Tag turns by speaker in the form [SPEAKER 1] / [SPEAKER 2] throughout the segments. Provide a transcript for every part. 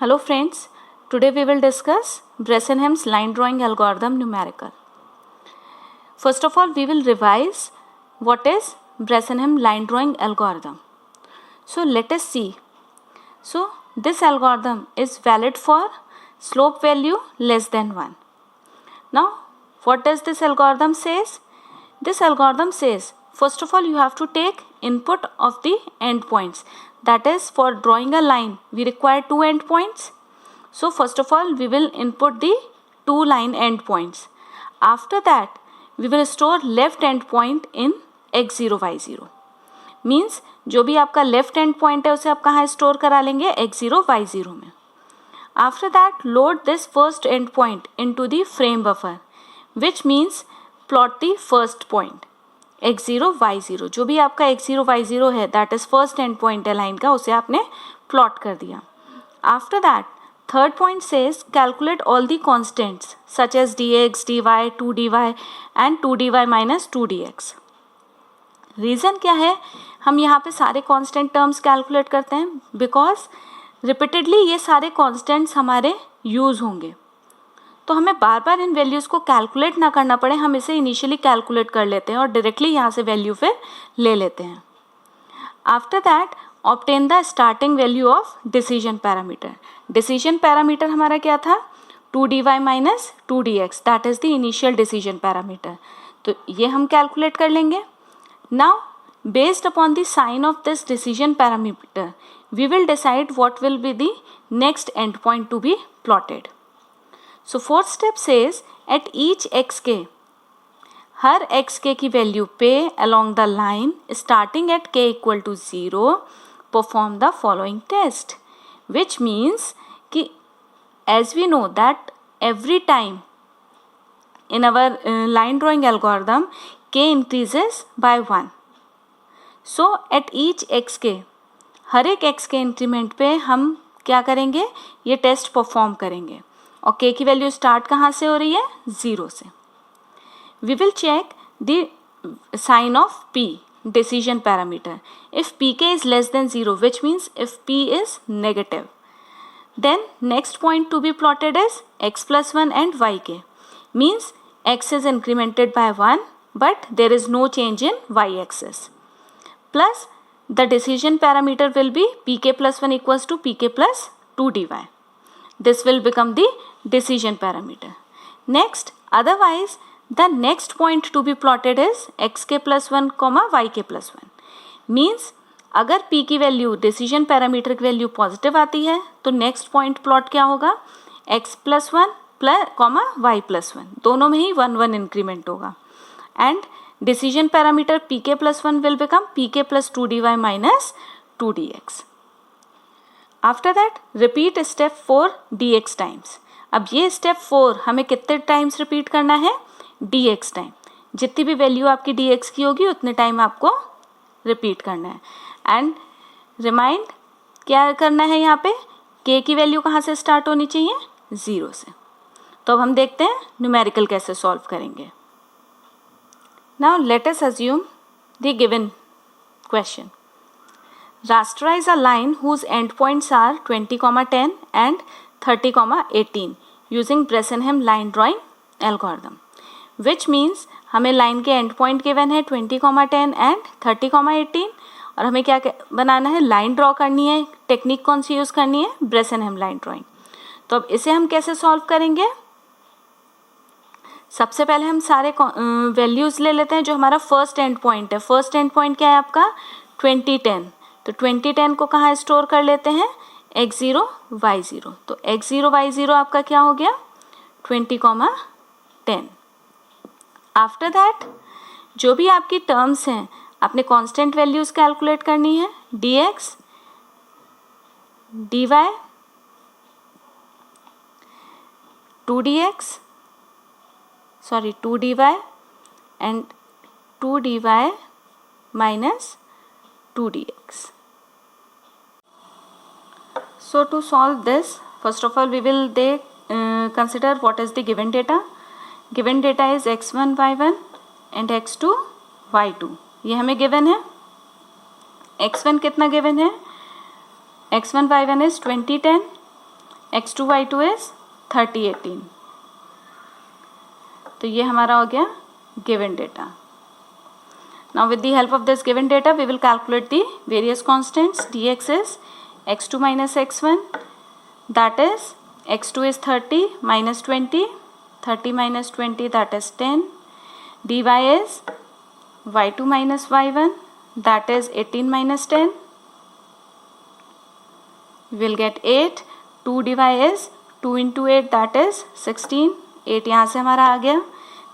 [SPEAKER 1] Hello friends, today we will discuss Bressenham's line drawing algorithm numerical. First of all, we will revise what is Bressenham line drawing algorithm. So let us see. So this algorithm is valid for slope value less than 1. Now what does this algorithm says? This algorithm says first of all you have to take input of the endpoints. That is, for drawing a line we require two endpoints. So first of all we will input the two line endpoints. After that we will store left endpoint in x0 y0. Means जो भी आपका left and point है उसे आप कहाँ store करा लेंगे x0 y0 में. After that load this first end point into the frame buffer which means plot the first point x0 y0. जो भी आपका x0 y0 है that is first end point है लाइन का, उसे आपने प्लॉट कर दिया. After that third point says calculate all the constants such as dx, dy, 2dy and 2dy minus 2dx. Reason क्या है हम यहाँ पे सारे कांस्टेंट टर्म्स कैलकुलेट करते हैं? बिकॉज रिपीटेडली ये सारे कांस्टेंट्स हमारे यूज़ होंगे, तो हमें बार बार इन वैल्यूज़ को कैलकुलेट ना करना पड़े. हम इसे इनिशियली कैलकुलेट कर लेते हैं और डायरेक्टली यहाँ से वैल्यू फिर ले लेते हैं. After that obtain the starting value of decision parameter. Decision parameter हमारा क्या था? 2dy minus 2dx, that is the initial decision parameter. तो ये हम कैलकुलेट कर लेंगे. Now, based upon the sign of this decision parameter, we will decide what will be the next endpoint to be plotted. So, fourth step says at each xk, her xk की value पे along the line starting at k equal to 0, perform the following test, which means कि as we know that every time in our line drawing algorithm k increases by 1. So at each xk, हर एक xk increment पे हम क्या करेंगे? ये test perform करेंगे. और k की वैल्यू स्टार्ट कहाँ से हो रही है? 0 से. We will check the sign of p, decision parameter. If pk is less than 0, which means if p is negative, then next point to be plotted is x plus 1 and yk. Means x is incremented by 1, but there is no change in y-axis. Plus the decision parameter will be pk plus 1 equals to pk plus 2dy. This will become the decision parameter. Next, otherwise the next point to be plotted is xk plus 1 comma yk plus 1. Means अगर p की value decision parameter की value positive आती है तो next point plot क्या होगा? x plus 1 comma y plus 1, दोनों में ही 1 1 इंक्रीमेंट होगा. And decision parameter pk plus 1 will become pk plus 2dy minus 2dx. After that repeat step 4 dx times. अब ये step 4 हमें कितने टाइम्स रिपीट करना है? dx time. जितनी भी वैल्यू आपकी dx की होगी उतने टाइम आपको रिपीट करना है. एंड रिमाइंड क्या करना है यहाँ पे? k की वैल्यू कहाँ से स्टार्ट होनी चाहिए? 0 से. तो अब हम देखते हैं न्यूमेरिकल कैसे सॉल्व करेंगे. Now let us assume the given question. Rasterize a line whose endpoints are 20, 10 and 30, 18 using Bressenham line drawing algorithm. Which means हमें लाइन के एंड पॉइंट गिवन है 20, 10 एंड 30, 18 और हमें क्या बनाना है? लाइन ड्रॉ करनी है. टेक्निक कौन सी यूज़ करनी है? Bressenham line drawing. तो अब इसे हम कैसे सॉल्व करेंगे? सबसे पहले हम सारे वैल्यूज़ ले लेते हैं जो हमारा फर्स्ट एंड पॉइंट है. फर्स्ट एंड पॉइंट क्या है आपका? 20, 10. तो 20, 10 को कहाँ स्टोर कर लेते हैं? x0 y0. तो x0 y0 आपका क्या हो गया? 20, 10. आफ्टर दैट जो भी आपकी टर्म्स हैं आपने कांस्टेंट वैल्यूज़ कैलकुलेट करनी है. dx, dy, 2dy and 2dy minus 2dx. So to solve this, first of all we will consider what is the given data. Given data is x1 y1 and x2 y2. ये हमें given है. x1 कितना given है? x1 y1 is 20, 10 x2 y2 is 30 18। तो ये हमारा हो गया given data. Now with the help of this given data we will calculate the various constants. dx is x2 minus x1, that is x2 is 30 minus 20, 30 minus 20 that is 10, dy is y2 minus y1, that is 18 minus 10, we will get 8, 2 dy is 2 into 8 that is 16, 8 यहाँ से हमारा आ गया।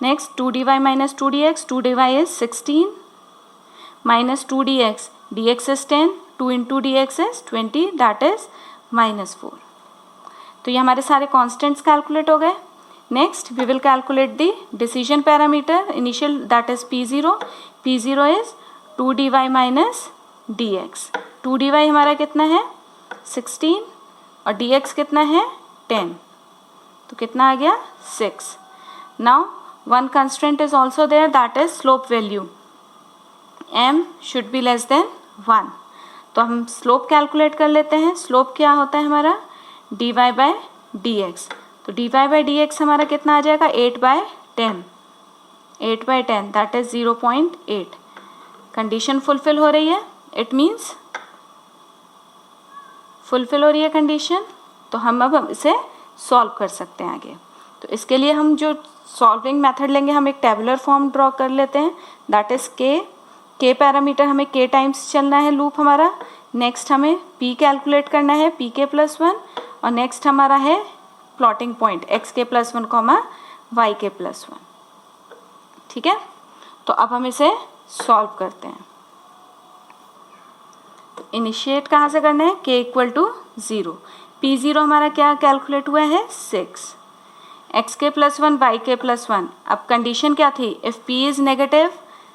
[SPEAKER 1] Next 2 dy minus 2 dx, 2 dy is 16 minus 2 dx, dx is 10, 2 into dx is 20 that is minus 4। तो ये हमारे सारे constants calculate हो गए। Next we will calculate the decision parameter initial that is p0। p0 is 2 dy minus dx। 2 dy हमारा कितना है 16 और dx कितना है 10, तो कितना आ गया 6। Now one constraint is also there that is slope value m should be less than 1। तो हम स्लोप कैलकुलेट कर लेते हैं। स्लोप क्या होता है हमारा dy बाय dx। तो dy बाय dx हमारा कितना आ जाएगा 8/10, 8/10 दैट इज 0.8। कंडीशन फुलफिल हो रही है, इट मीन्स फुलफिल हो रही है कंडीशन। तो हम अब इसे सॉल्व कर सकते हैं आगे। तो इसके लिए हम जो सॉल्विंग मेथड लेंगे, हम एक टेबुलर फॉर्म ड्रॉ कर लेते हैं दैट इज के पैरामीटर हमें k टाइम्स चलना है लूप हमारा। नेक्स्ट हमें p कैलकुलेट करना है pk+1 और नेक्स्ट हमारा है प्लॉटिंग पॉइंट xk+1, yk+1। ठीक है, तो अब हम इसे सॉल्व करते हैं। तो इनिशिएट कहाँ से करना है k = 0। p0 हमारा क्या कैलकुलेट हुआ है 6, xk+1 yk+1। अब कंडीशन क्या थी, if p is negative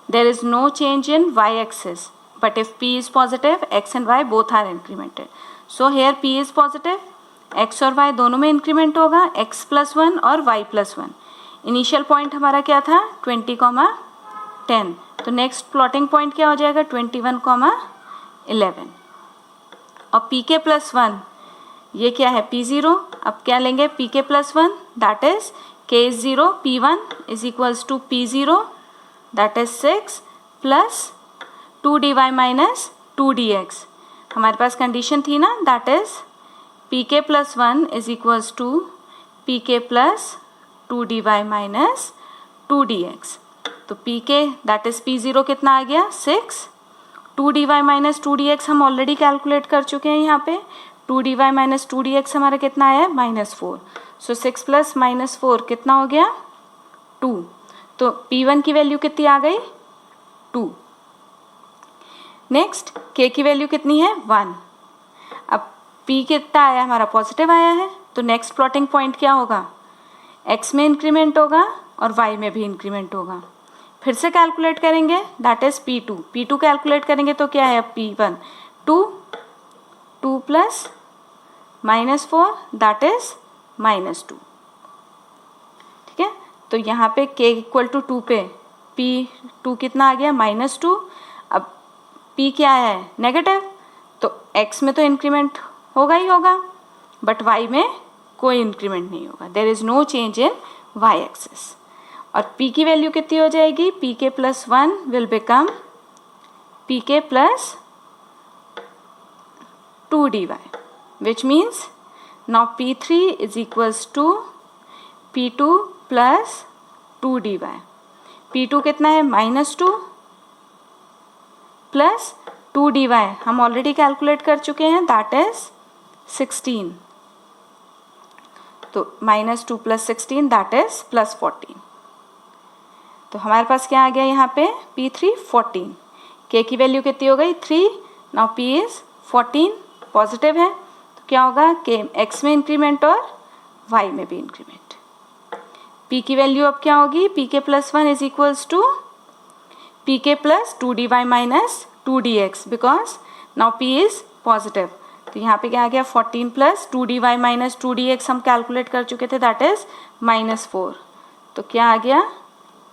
[SPEAKER 1] there is no change in y-axis, but if p is positive x and y both are incremented. So here p is positive, x और y दोनों में increment होगा, x+1 और y+1। Initial point हमारा क्या था 20, 10। तो next plotting point क्या हो जाएगा 21, 11। और pk+1 ये क्या है p0। अब क्या लेंगे pk+1 that is k is 0, p1 is equals to p0 that is 6 plus 2 dy minus 2 dx। हमारे पास कंडीशन थी ना that is pk+1 is equals to pk plus 2 dy minus 2 dx। तो pk that is p0 कितना आ गया 6, 2 dy minus 2 dx हम already calculate कर चुके हैं यहाँ पे। 2 dy minus 2 dx हमारा कितना आया -4। सो 6 plus -4 कितना हो गया 2। तो p1 की वैल्यू कितनी आ गई 2। नेक्स्ट k की वैल्यू कितनी है 1। अब p कितना आया हमारा पॉजिटिव आया है, तो नेक्स्ट प्लॉटिंग पॉइंट क्या होगा x में इंक्रीमेंट होगा और y में भी इंक्रीमेंट होगा। फिर से कैलकुलेट करेंगे दैट इज p2 कैलकुलेट करेंगे तो क्या है p1 2 प्लस -4 दैट इज -2। ठीक है, तो यहाँ पे k = 2 पे p2 कितना आ गया -2। अब p क्या है नेगेटिव, तो x में तो इंक्रीमेंट होगा ही होगा बट y में कोई इंक्रीमेंट नहीं होगा, there is no change in y axis. और p की वैल्यू कितनी हो जाएगी pk+1 will become pk+ 2 dy which means now p3 is equals to p2 plus 2 dy। p2 कितना है -2 प्लस 2 dy हम ऑलरेडी कैलकुलेट कर चुके हैं दैट इज 16। तो -2 + 16 दैट इज +14। तो हमारे पास क्या आ गया यहाँ पे p3 14। k की वैल्यू कितनी हो गई 3। नाउ p इज 14 पॉजिटिव है, तो क्या होगा k x में इंक्रीमेंट और y में भी इंक्रीमेंट। p की वैल्यू अब क्या होगी pk+1 is equals to pk plus 2 dy minus 2 dx because now p is positive। तो यहाँ पे क्या आ गया 14 plus 2 dy minus 2 dx हम कैलकुलेट कर चुके थे दैट इज -4। तो क्या आ गया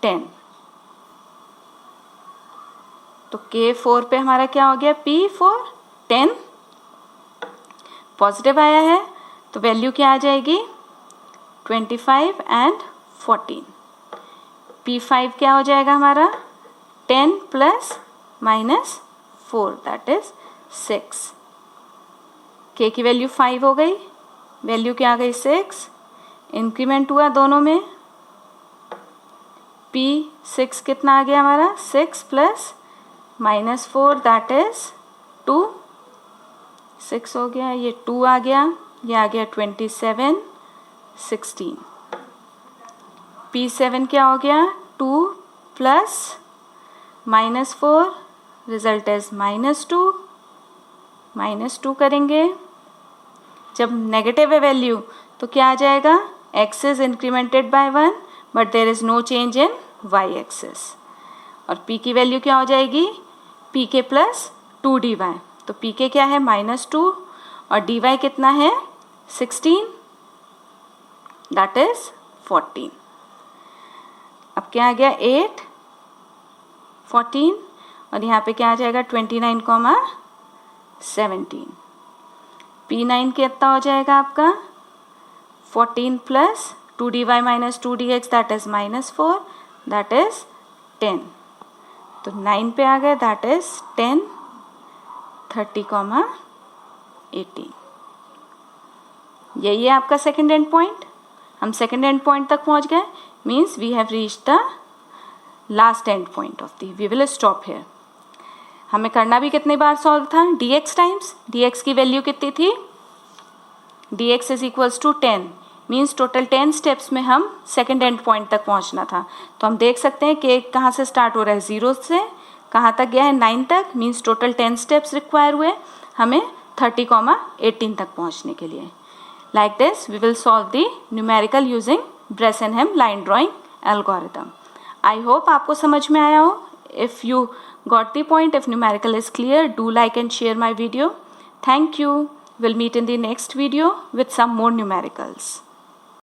[SPEAKER 1] 10। तो k4 पे हमारा क्या हो गया p4 10 पॉजिटिव आया है। तो वैल्यू क्या आ जाएगी 25 एंड 14। P5 क्या हो जाएगा हमारा 10 प्लस -4 दैट इज 6। K की वैल्यू 5 हो गई, वैल्यू क्या आ गई 6, इंक्रीमेंट हुआ दोनों में। P6 कितना आ गया हमारा 6 प्लस -4 दैट इज 2, 6 हो गया, ये 2 आ गया, ये आ गया 27, 16। P7 क्या हो गया 2 प्लस -4 रिजल्ट इज -2 करेंगे। जब नेगेटिव है वैल्यू तो क्या आ जाएगा x is incremented by 1 but there is no change in y axis. और p की वैल्यू क्या हो जाएगी pk प्लस 2dy। तो pk क्या है -2 और dy कितना है 16 दैट इज 14। अब क्या आ गया 8, 14 और यहाँ पे क्या आ जाएगा 29, 17। P9 कितना हो जाएगा आपका 14 plus 2dy minus 2dx that is -4 that is 10। तो 9 पे आ गए दैट इज 10, 30, 18। यही है आपका सेकेंड एंड पॉइंट। हम सेकेंड एंड पॉइंट तक पहुंच गए, means we have reached the last end point of the. We will stop here. हमें करना भी कितनी बार सॉल्व था dx टाइम्स, dx की वैल्यू कितनी थी dx is equals to 10, means total 10 steps में हम सेकेंड एंड पॉइंट तक पहुंचना था। तो हम देख सकते हैं कि कहाँ से स्टार्ट हो रहा है 0 से कहाँ तक गया है 9 तक, मीन्स टोटल 10 स्टेप्स रिक्वायर हुए हमें 30, 18 तक पहुंचने के लिए। Like this we will solve the numerical using Bresenham line drawing algorithm. I hope आपको समझ में आया हो। If you got the point, if numerical is clear, do like and share my video. Thank you. We'll meet in the next video with some more numericals.